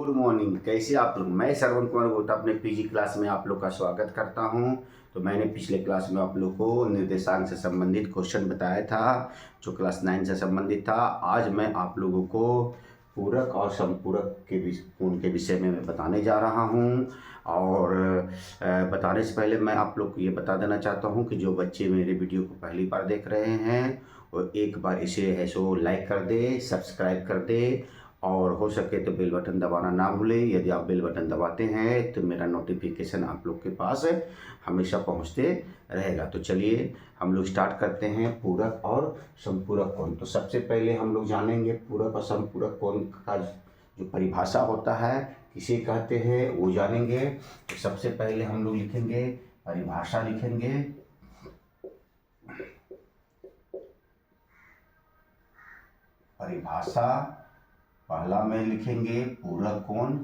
Good morning. कैसे आप लोग? मैं श्रवण कुमार गुप्ता अपने पीजी क्लास में आप लोग का स्वागत करता हूं। तो मैंने पिछले क्लास में आप लोग को निर्देशांक से संबंधित क्वेश्चन बताया था, जो क्लास 9 से संबंधित था। आज मैं आप लोगों को पूरक और संपूरक के विषय में मैं बताने जा रहा हूं। और बताने से पहले मैं आप लोग को ये बता देना चाहता हूं कि जो बच्चे मेरे वीडियो को पहली बार देख रहे हैं वो एक बार इसे है सो लाइक कर दे, सब्सक्राइब कर दे, और हो सके तो बेल बटन दबाना ना भूलें। यदि आप बेल बटन दबाते हैं तो मेरा नोटिफिकेशन आप लोग के पास हमेशा पहुंचते रहेगा। तो चलिए हम लोग स्टार्ट करते हैं पूरक और संपूरक कोण। तो सबसे पहले हम लोग जानेंगे पूरक और संपूरक कोण का जो परिभाषा होता है, किसे कहते हैं, वो जानेंगे। तो सबसे पहले हम लोग लिखेंगे परिभाषा, लिखेंगे परिभाषा। पहला में लिखेंगे पूरक कोण।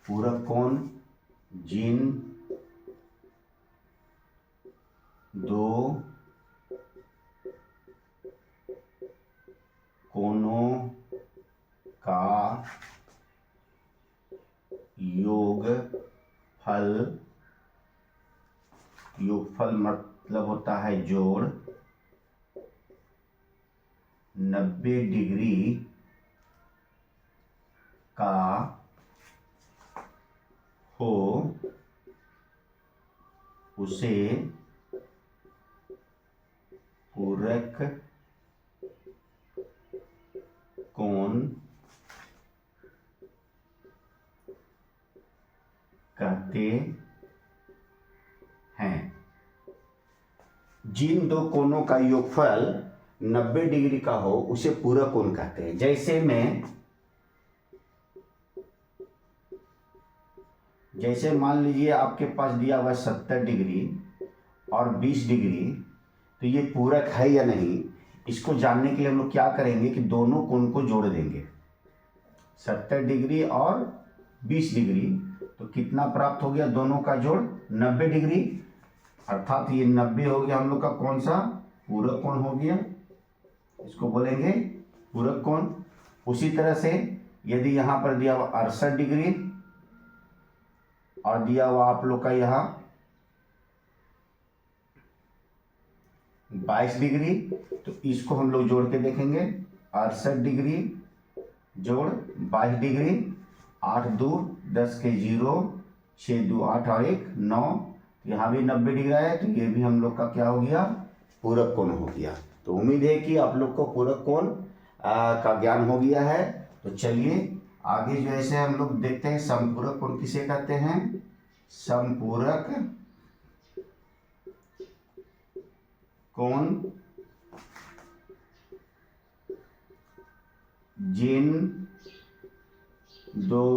पूरक कोण जिन दो कोणों का योगफल मतलब होता है जोड़, 90 डिग्री का हो उसे पूरक कोण कहते हैं। जिन दो कोणों का योगफल 90 डिग्री का हो उसे पूरक कोण कहते हैं। जैसे मान लीजिए आपके पास दिया हुआ 70 डिग्री और 20 डिग्री, तो ये पूरक है या नहीं, इसको जानने के लिए हम लोग क्या करेंगे कि दोनों कोण को जोड़ देंगे। 70 डिग्री और 20 डिग्री, तो कितना प्राप्त हो गया? दोनों का जोड़ 90 डिग्री, अर्थात ये 90 हो गया हम लोग का कौन सा? पूरक कोण हो गया। इसको बोलेंगे पूरक कोण। उसी तरह से यदि यहाँ पर दिया हुआ 68 डिग्री और दिया हुआ आप लोग का यहाँ 22 डिग्री, तो इसको हम लोग जोड़ के देखेंगे। 68 डिग्री जोड़ 22 डिग्री, 8 2 10 के 0, 6 2 8 और 1 9, यहाँ भी 90 डिग्री आया, तो ये भी हम लोग का क्या हो गया? पूरक कोण हो गया। तो उम्मीद है कि आप लोग को पूरक कोण का ज्ञान हो गया है। तो चलिए आगे जो ऐसे हम लोग देखते हैं संपूरक कोण किसे कहते हैं। संपूरक कोण जिन दो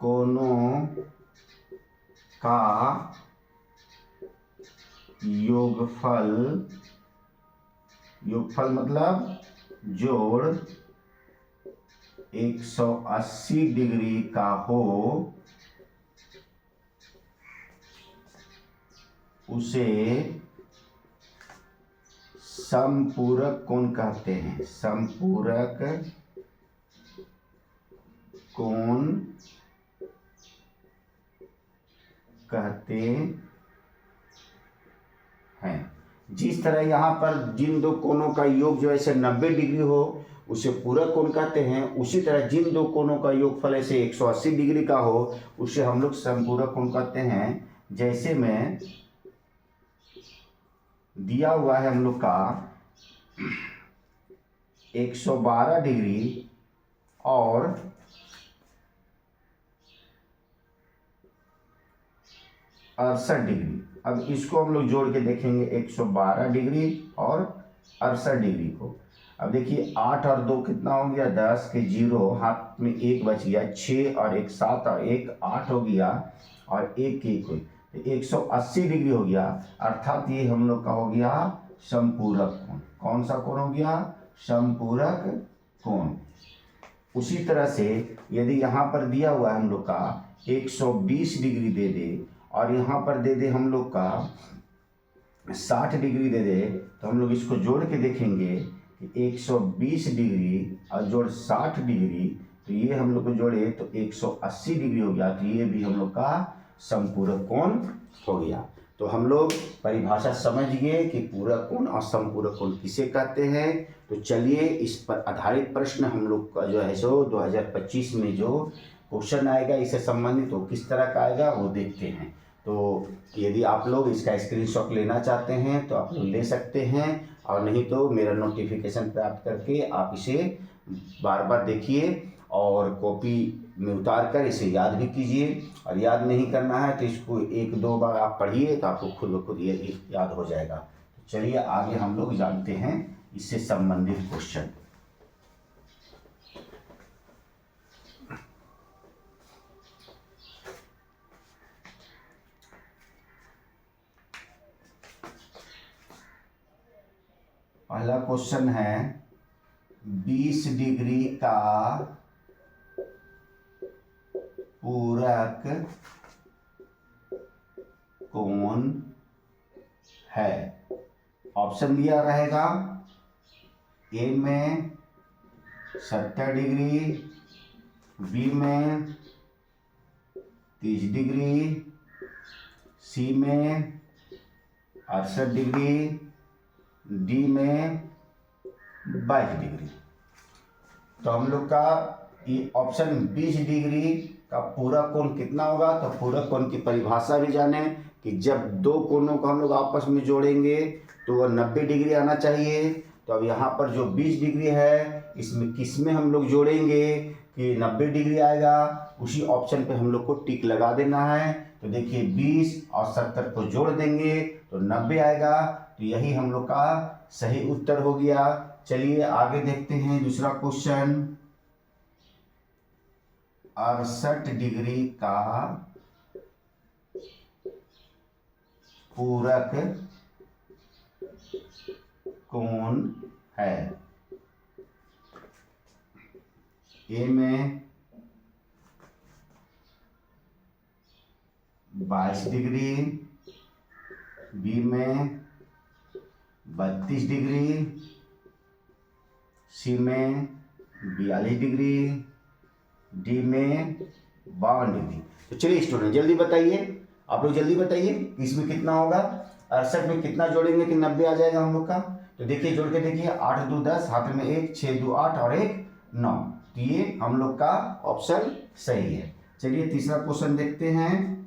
कोणों का योगफल मतलब जोड़ 180 डिग्री का हो उसे संपूरक कोण कहते हैं। संपूरक कोण कहते हैं। जिस तरह यहाँ पर जिन दो कोणों का योग जो ऐसे 90 डिग्री हो उसे पूरक कोण कहते हैं, उसी तरह जिन दो कोणों का योगफल ऐसे 180 डिग्री का हो उसे हम लोग संपूरक कोण कहते हैं। जैसे में दिया हुआ है हम लोग का 112 डिग्री और 68 डिग्री। अब इसको हम लोग जोड़ के देखेंगे 112 डिग्री और 68 डिग्री को। अब देखिए 8 और 2 कितना हो गया? 10 के 0, हाथ में 1 बच गया, 6 और 1 7 और 1 8 हो गया, और 1 के 1 हुई, तो 180 डिग्री हो गया। अर्थात ये हम लोग का हो गया संपूरक कोण। कौन सा कोण हो गया? संपूरक कोण। उसी तरह से यदि यहाँ पर दिया हुआ है हम लोग का 120 डिग्री दे दे और यहाँ पर दे दे हम लोग का 60 डिग्री दे दे तो हम लोग इसको जोड़ के देखेंगे कि 120 डिग्री और जोड़ 60 डिग्री, तो ये हम लोग को जोड़े तो 180 डिग्री हो गया। तो ये भी हम लोग का समपूरक कोण हो गया। तो हम लोग परिभाषा समझ गए कि पूरक कोण और समपूरक कोण किसे कहते हैं। तो चलिए इस पर आधारित प्रश्न हम लोग का जो है सो 2025 में जो क्वेश्चन आएगा इससे संबंधित वो किस तरह का आएगा वो देखते हैं। तो यदि आप लोग इसका स्क्रीनशॉट लेना चाहते हैं तो आप लोग ले सकते हैं, और नहीं तो मेरा नोटिफिकेशन प्राप्त करके आप इसे बार बार देखिए और कॉपी में उतार कर इसे याद भी कीजिए। और याद नहीं करना है तो इसको 1-2 बार आप पढ़िए तो आपको खुद ब खुद ये याद हो जाएगा। तो चलिए आगे हम लोग जानते हैं इससे संबंधित क्वेश्चन। पहला क्वेश्चन है 20 डिग्री का पूरक कोण है। ऑप्शन दिया रहेगा ए में 70 डिग्री, बी में 30 डिग्री, सी में 68 डिग्री, डी में 22 डिग्री। तो हम लोग का ये ऑप्शन 20 डिग्री का पूरक कोण कितना होगा। तो पूरक कोण की परिभाषा भी जाने कि जब दो कोणों को हम लोग आपस में जोड़ेंगे तो वह 90 डिग्री आना चाहिए। तो अब यहाँ पर जो 20 डिग्री है इसमें किस में हम लोग जोड़ेंगे कि 90 डिग्री आएगा, उसी ऑप्शन पे हम लोग को टिक लगा देना है। तो देखिए 20 और 70 को जोड़ देंगे तो 90 आएगा। तो यही हम लोग का सही उत्तर हो गया। चलिए आगे देखते हैं दूसरा क्वेश्चन। 68 डिग्री का पूरक कोण है। ए में 22 डिग्री, बी में 32 डिग्री, सी में 42 डिग्री, डी में 52 डिग्री। तो चलिए स्टूडेंट जल्दी बताइए, आप लोग जल्दी बताइए इसमें कितना होगा। 68 में कितना जोड़ेंगे कि 90 आ जाएगा हम लोग का। तो देखिए जोड़ के देखिए 8 2 10, हाथ में 1, 6 2 8 और 1 9। तो ये हम लोग का ऑप्शन सही है। चलिए तीसरा क्वेश्चन देखते हैं।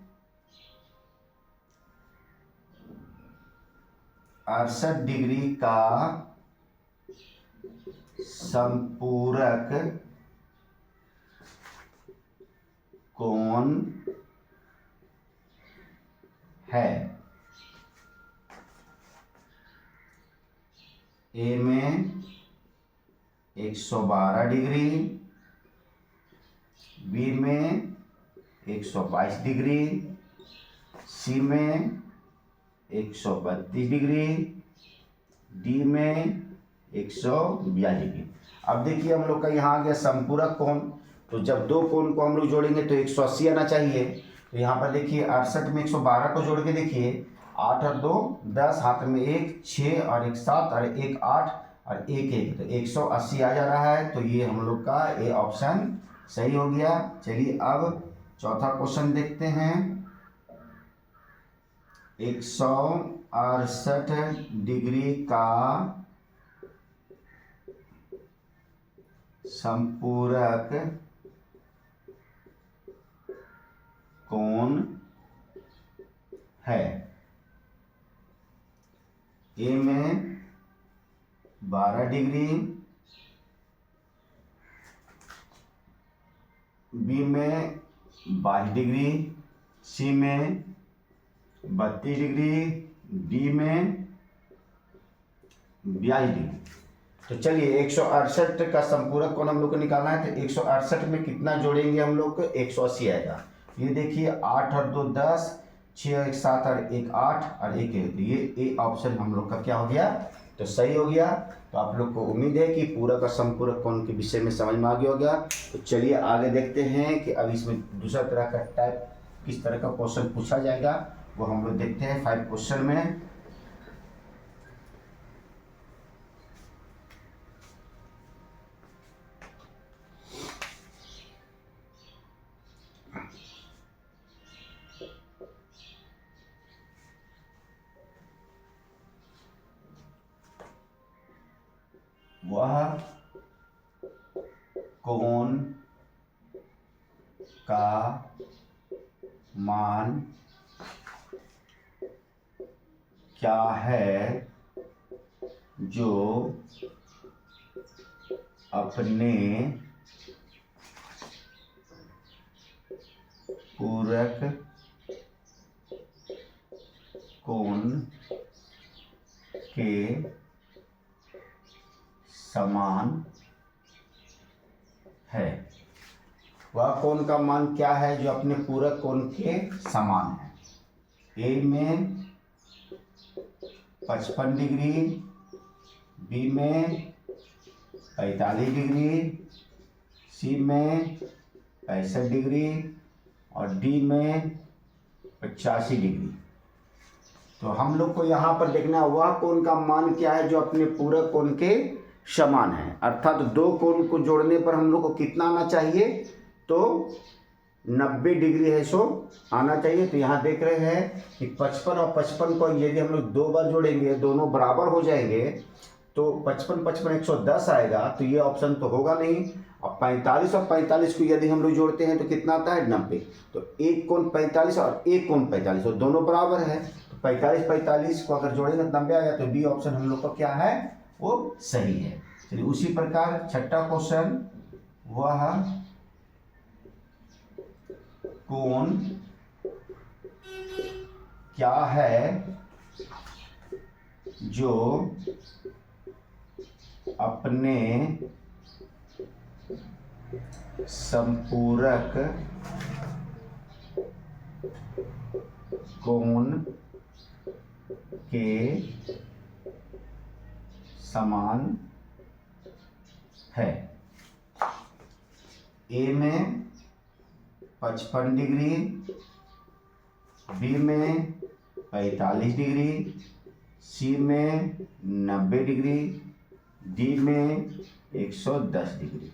68 डिग्री का समपूरक कोण है। ए में 112 डिग्री, बी में 122 डिग्री, सी में 132 डिग्री, डी में 142 डिग्री। अब देखिए हम लोग का यहाँ आ गया संपूरक कोण। तो जब दो कोण को हम लोग जोड़ेंगे तो 180 आना चाहिए। तो यहाँ पर देखिए 68 में 112 को जोड़ के देखिए 8 और 2 10, हाथ में 1 6 और 1 7 और 1 8 और 1 1, तो 180 आ जा रहा है। तो ये हम लोग का ए ऑप्शन सही हो गया। चलिए अब चौथा क्वेश्चन देखते हैं। 168 डिग्री का संपूरक कोण है। ए में 12 डिग्री, बी में 22 डिग्री, सी में 32 डिग्री, डी में 42 डिग्री। तो चलिए 168 का संपूरक कोण हम लोग को निकालना है। तो 168 में कितना जोड़ेंगे हम लोग को 180 आएगा। ये देखिए 8 और 2 10, 6 और 1 7 और 1 8 और 1 1, तो ये ए ऑप्शन हम लोग का क्या हो गया तो सही हो गया। तो आप लोग को उम्मीद है कि पूरक और संपूरक कोण के विषय में समझ में आ गया होगा। तो चलिए आगे देखते हैं कि अब इसमें दूसरा तरह का टाइप किस तरह का क्वेश्चन पूछा जाएगा वो हम लोग देखते हैं 5 क्वेश्चन में। वह कोण का मान क्या है जो अपने पूरक कोण के समान है। वह कोण का मान क्या है जो अपने पूरक कोण के समान है। ए में 55 डिग्री, बी में 45 डिग्री, सी में 65 डिग्री और डी में 85 डिग्री। तो हम लोग को यहाँ पर देखना है वह कोण का मान क्या है जो अपने पूरक कोण के समान है। अर्थात दो कोण को जोड़ने पर हम लोग को कितना आना चाहिए, तो 90 डिग्री है सो आना चाहिए। तो यहाँ देख रहे हैं कि 55 और 55 को यदि हम लोग दो बार जोड़ेंगे, दोनों बराबर हो जाएंगे, तो 55 55 110 आएगा। तो ये ऑप्शन तो होगा नहीं। अब 45 और 45 को यदि हम लोग जोड़ते हैं तो कितना आता है, 90। तो एक कोण 45 और एक कोण 45 और दोनों बराबर है। तो 45 45 को अगर जोड़ेंगे तो 90 आएगा। तो बी ऑप्शन हम लोग का क्या है, वो सही है। चलिए उसी प्रकार छठा क्वेश्चन, वह कोण क्या है जो अपने संपूरक कोण के समान है। ए में 55 डिग्री, बी में 45 डिग्री, सी में 90 डिग्री, डी में 110 डिग्री।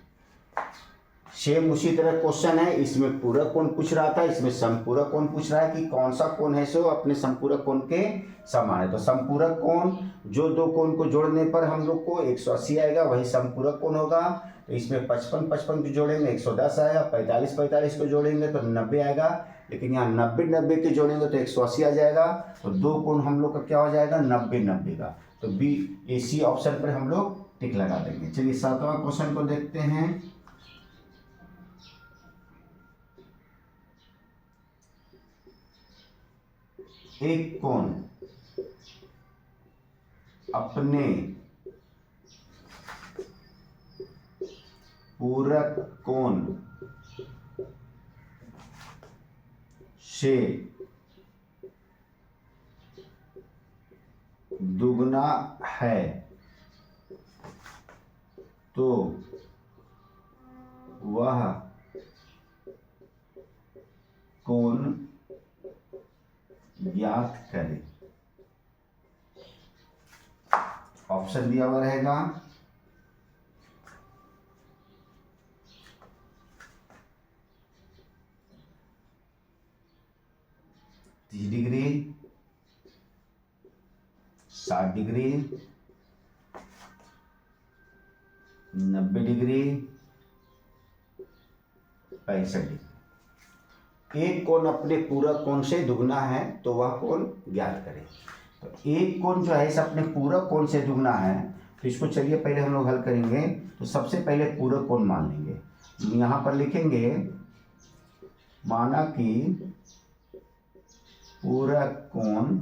सेम उसी तरह क्वेश्चन है। इसमें पूरक कोण पूछ रहा था, इसमें संपूरक कोण पूछ रहा है कि कौन सा कोण है सो अपने संपूरक कोण के समान है। तो संपूरक कोण जो दो कोण को जोड़ने पर हम लोग को 180 आएगा, वही संपूरक कोण होगा। तो इसमें 55 55 को जोड़ेंगे 110 आएगा, 45 45 को जोड़ेंगे तो 90 आएगा। लेकिन यहाँ 90 90 के जोड़ेंगे तो 180 आ जाएगा। तो दो कोण हम लोग का क्या हो जाएगा, 90 90 का। तो बी ए सी ऑप्शन पर हम लोग टिक लगा देंगे। चलिए सातवां क्वेश्चन को देखते हैं। एक कोण अपने पूरक कोण से दुगना है तो वह कोण ज्ञात करें। ऑप्शन दिया हुआ रहेगा 30 डिग्री, 60 डिग्री, 90 डिग्री, 65 डिग्री। एक कोण अपने पूरक कोण से दुगना है तो वह कोण ज्ञात करें। तो एक कोण जो है इस अपने पूरक कोण से दुगना है, तो इसको चलिए पहले हम लोग हल करेंगे। तो सबसे पहले पूरक कोण मान लेंगे। यहाँ पर लिखेंगे माना कि पूरक कोण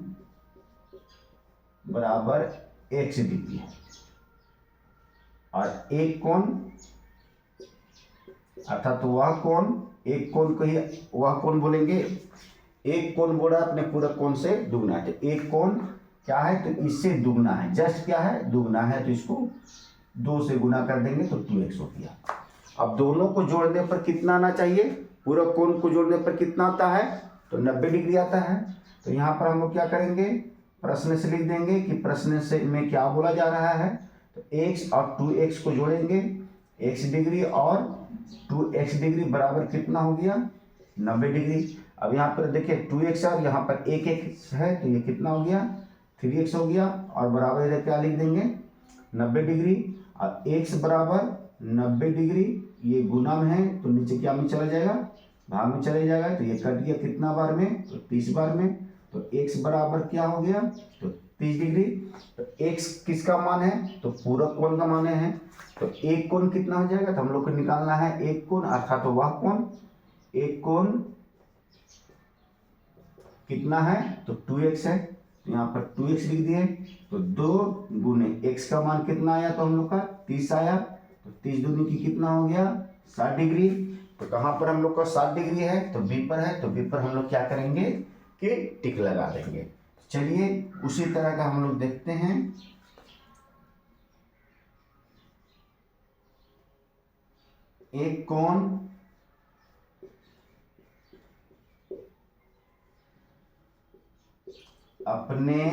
बराबर x डिग्री है और एक कोण अर्थात वह कोण, एक कोण को ही वह कोण बोलेंगे। एक कोण बोल रहा है अपने पूरक कोण से दुगना है। तो एक कोण क्या है, तो इससे दुगना है। जस्ट क्या है, दुगना है। तो इसको 2 से गुना कर देंगे तो 2x हो गया। अब दोनों को जोड़ने पर कितना आना चाहिए, पूरक कोण को जोड़ने पर कितना आता है, तो 90 डिग्री आता है। तो यहाँ पर हम लोग क्या करेंगे, प्रश्न से लिख देंगे कि प्रश्न से में क्या बोला जा रहा है। तो x और 2x को जोड़ेंगे, x डिग्री और 2x डिग्री बराबर कितना हो गया, 90 डिग्री। अब यहाँ पर देखिए 2x और यहाँ पर 1x है तो ये कितना हो गया, 3x हो गया। और बराबर इधर क्या लिख देंगे, 90 डिग्री। और x बराबर 90 डिग्री, ये गुना में है तो नीचे क्या में चला जाएगा, भाग में चले जाएगा, तो ये कट गया कितना बार में, तो 30 बार में। तो x बराबर क्या हो गया, तो 30 डिग्री। तो x किसका मान है, तो पूरक कोण का मान है। तो एक कोण कितना हो जाएगा, तो हम लोग को निकालना है एक कोण, अर्थात तो वह कोण, एक कोण कितना है, तो 2x है, तो यहाँ पर 2x लिख दिए। तो 2 गुने x का मान कितना आया, तो हम लोग का 30 आया, तो 30 दूनी की कितना हो गया, 60 डिग्री। तो कहाँ पर हम लोग का 60 डिग्री है, तो बी पर है, तो बी पर हम लोग क्या करेंगे कि टिक लगा देंगे। चलिए उसी तरह का हम लोग देखते हैं। एक कोण अपने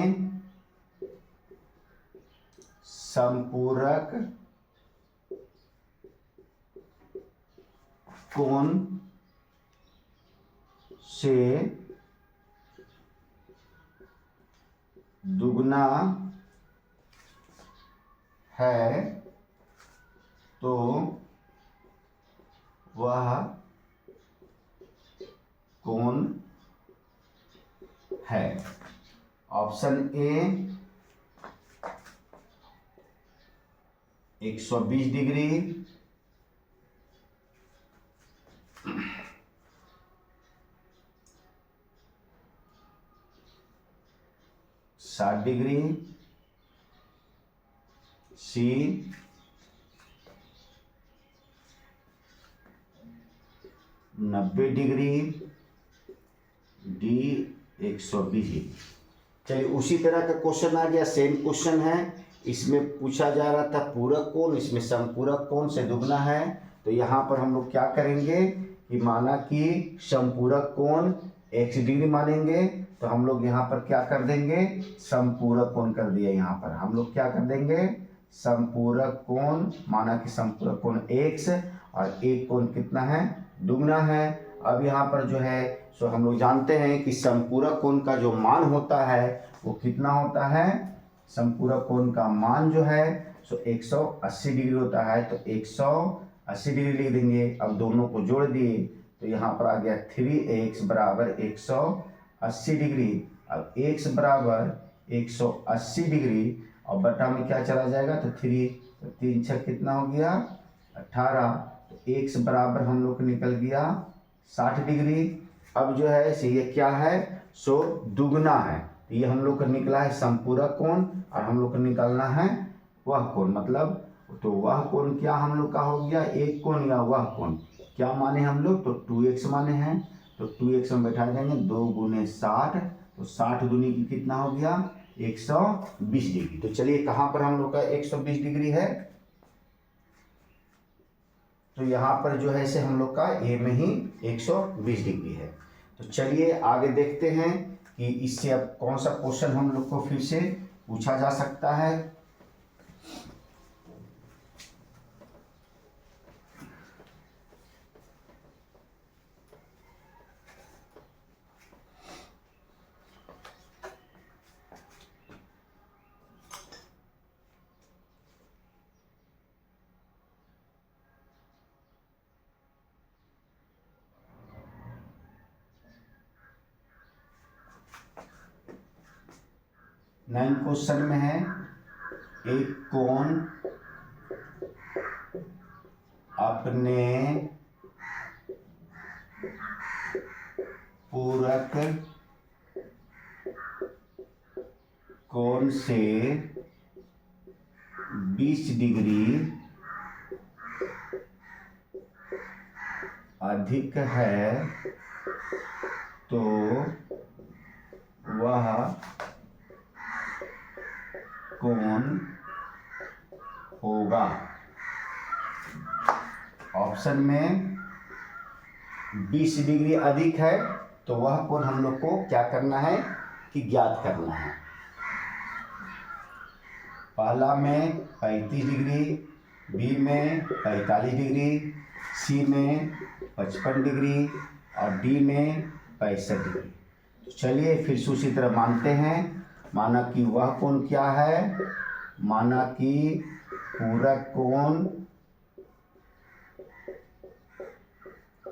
संपूरक कोण से दुगना है तो वह कोण है। Option A 120 degree, 60 degree, C 90 degree, D 120 degree. चलिए उसी तरह का क्वेश्चन आ गया, सेम क्वेश्चन है। इसमें पूछा जा रहा था पूरक कोण, इसमें समपूरक कोण से दुगना है। तो यहाँ पर हम लोग क्या करेंगे कि माना कि समपूरक कोण 1 डिग्री मानेंगे, तो हम लोग यहाँ पर क्या कर देंगे, समपूरक कोण कर दिया। यहाँ पर हम लोग क्या कर देंगे, समपूरक कोण, माना कि समपूरक कोण x और एक कोण कितना है, दुगना है। अब यहाँ पर जो है सो हम लोग जानते हैं कि समपूरक कोण का जो मान होता है वो कितना होता है, समपूरक कोण का मान जो है सो 180 डिग्री होता है। तो 180 डिग्री लिख देंगे। अब दोनों को जोड़ दिए तो यहाँ पर आ गया 3x बराबर 180 डिग्री। अब x बराबर 180 डिग्री और बटा में क्या चला जाएगा, तो 3, तो 3 6 कितना हो गया 18। तो x बराबर हम लोग को निकल गया 60 डिग्री। अब जो है सो ये क्या है, सो दुगना है। तो ये हम लोग का निकला है समपूरक कोण और हम लोग को निकालना है वह कोण, मतलब तो वह कोण क्या हम लोग का हो गया, एक कोण या वह कोण क्या माने हम लोग, तो 2x माने हैं। तो 2x में बैठा देंगे, 2 गुने 60, तो 60 दूनी की कितना हो गया 120 डिग्री। तो चलिए कहाँ पर हम लोग का 120 डिग्री है, तो यहाँ पर जो है से हम लोग का ए में ही 120 डिग्री है। तो चलिए आगे देखते हैं कि इससे अब कौन सा क्वेश्चन हम लोग को फिर से पूछा जा सकता है। नाइन क्वेश्चन में है, एक कोण अपने पूरक कोण से 20 डिग्री अधिक है तो वह कोण होगा। ऑप्शन में 20 डिग्री अधिक है तो वह कोण हम लोग को क्या करना है कि ज्ञात करना है। पहला में 35 डिग्री, बी में 45 डिग्री, सी में 55 डिग्री और डी में 65 डिग्री। तो चलिए फिर से उसी तरह मानते हैं। माना कि वह कोण क्या है, माना कि पूरक कोण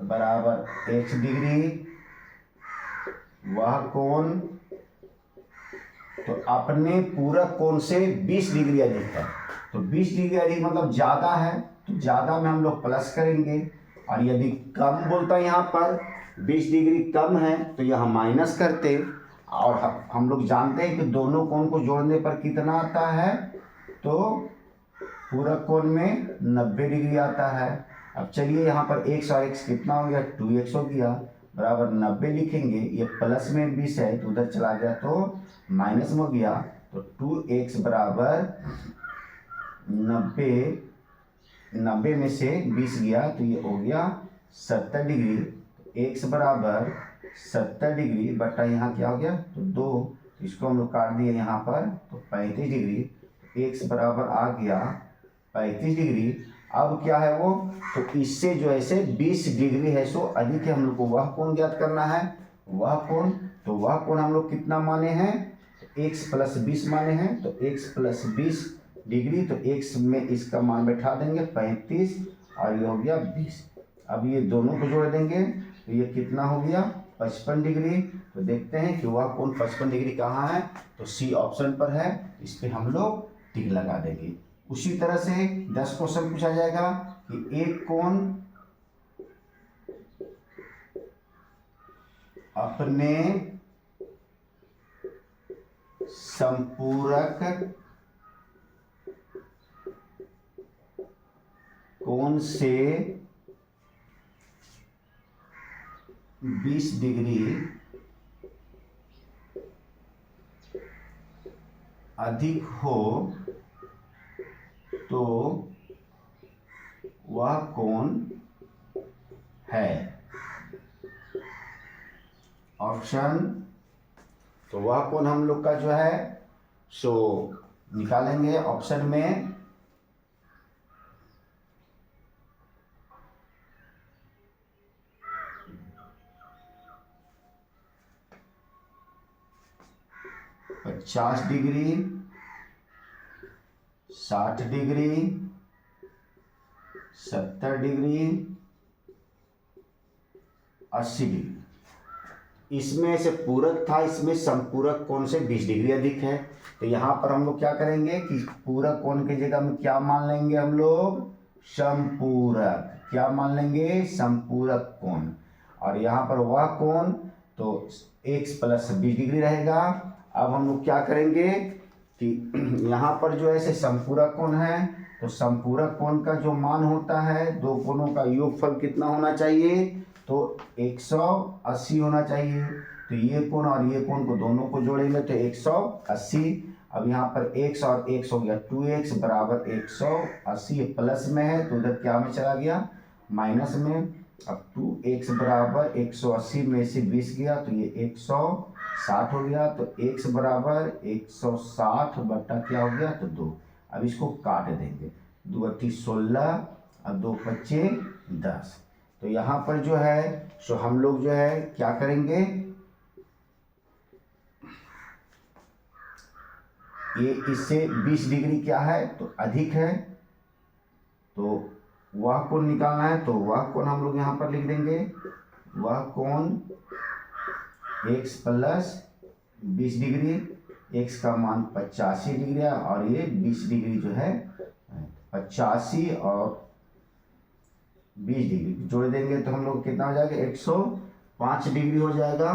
बराबर x डिग्री, वह कोण तो अपने पूरक कोण से 20 डिग्री अधिक है। तो 20 डिग्री अधिक मतलब ज़्यादा है, तो ज़्यादा में हम लोग प्लस करेंगे, और यदि कम बोलता है यहाँ पर 20 डिग्री कम है तो यहाँ माइनस करते। और हम लोग जानते हैं कि दोनों कोण को जोड़ने पर कितना आता है, तो पूरक कोण में 90 डिग्री आता है। अब चलिए यहाँ पर x और x कितना हो गया, 2x हो गया, बराबर 90 लिखेंगे। ये प्लस में 20 है तो उधर चला गया तो माइनस में हो गया, तो 2x बराबर 90 में से 20 गया तो ये हो गया 70 डिग्री। x बराबर 70 डिग्री बटा यहाँ क्या हो गया, तो 2, इसको हम लोग काट दिए यहाँ पर, तो 35 डिग्री। x बराबर आ गया 35 डिग्री। अब क्या है वो, तो इससे जो है से 20 डिग्री है सो अधिक है, हम लोग को वह कोण ज्ञात करना है। वह कोण, तो वह कोण हम लोग कितना माने हैं, x प्लस 20 माने हैं, तो x प्लस 20 डिग्री, तो x में इसका मान बैठा देंगे 35 और ये हो गया 20। अब ये दोनों को जोड़ देंगे तो ये कितना हो गया, 55 डिग्री। तो देखते हैं कि वह कोण 55 डिग्री कहाँ है, तो सी ऑप्शन पर है, इस पर हम लोग टिक लगा देंगे। उसी तरह से 10 क्वेश्चन पूछा जाएगा कि एक कोण अपने संपूरक कोण से 20 डिग्री अधिक हो तो वह कोण है। ऑप्शन, तो वह कोण हम लोग का जो है सो निकालेंगे ऑप्शन में पचास डिग्री, 60 डिग्री, 70 डिग्री, 80 डिग्री। इसमें से पूरक था, इसमें संपूरक कोण से 20 डिग्री अधिक है। तो यहाँ पर हम लोग क्या करेंगे कि पूरक कोण की जगह में क्या मान लेंगे, हम लोग संपूरक। क्या मान लेंगे, संपूरक कोण। और यहाँ पर वह कोण तो x प्लस 20 डिग्री रहेगा। अब हम लोग क्या करेंगे कि यहाँ पर जो है संपूरक कोण है, तो संपूरक कोण का जो मान होता है, दो कोणों का योगफल कितना होना चाहिए, तो 180 होना चाहिए। तो ये कोण और ये कोण को दोनों को जोड़ेंगे तो 180। अब यहाँ पर x और x हो गया 2x बराबर 180, प्लस में है तो उधर क्या में चला गया, माइनस में। अब 2x बराबर 180 में से 20 गया तो ये 160 हो गया, तो x बराबर 160 बटा क्या हो गया, तो 2। अब इसको काट देंगे, 2 × 16 और 2 × 5 10। तो यहाँ पर जो है सो हम लोग जो है क्या करेंगे, ये इससे 20 डिग्री क्या है, तो अधिक है, तो वह कोण निकालना है। तो वह कोण हम लोग यहाँ पर लिख देंगे, वह कोण x प्लस 20 डिग्री, x का मान 85 डिग्री है और ये 20 डिग्री जो है 85 और 20 डिग्री जोड़ देंगे तो हम लोग कितना हो जाएगा, 105 डिग्री हो जाएगा।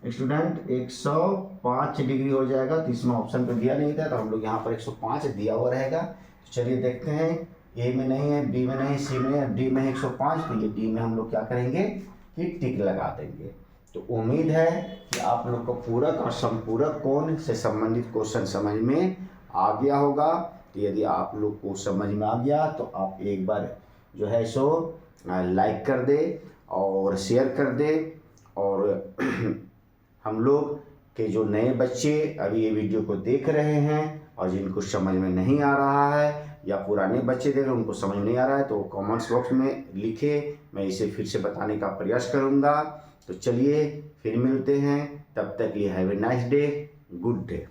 स्टूडेंट 105 डिग्री हो जाएगा। तो इसमें ऑप्शन तो दिया नहीं था, तो हम लोग यहाँ पर 105 दिया हुआ रहेगा। तो चलिए देखते हैं, ए में नहीं है, बी में नहीं, सी में है, डी में है 105, तो ये डी में हम लोग क्या करेंगे कि टिक लगा देंगे। तो उम्मीद है कि आप लोग को पूरक और संपूरक कोण से संबंधित क्वेश्चन समझ में आ गया होगा। तो यदि आप लोग को समझ में आ गया तो आप एक बार जो है सो लाइक कर दे और शेयर कर दे। और हम लोग के जो नए बच्चे अभी ये वीडियो को देख रहे हैं और जिनको समझ में नहीं आ रहा है, या पुराने बच्चे देख रहे हैं उनको समझ नहीं आ रहा है, तो कमेंट्स बॉक्स में लिखे, मैं इसे फिर से बताने का प्रयास करूँगा। तो चलिए फिर मिलते हैं, तब तक ये have a nice day, good day.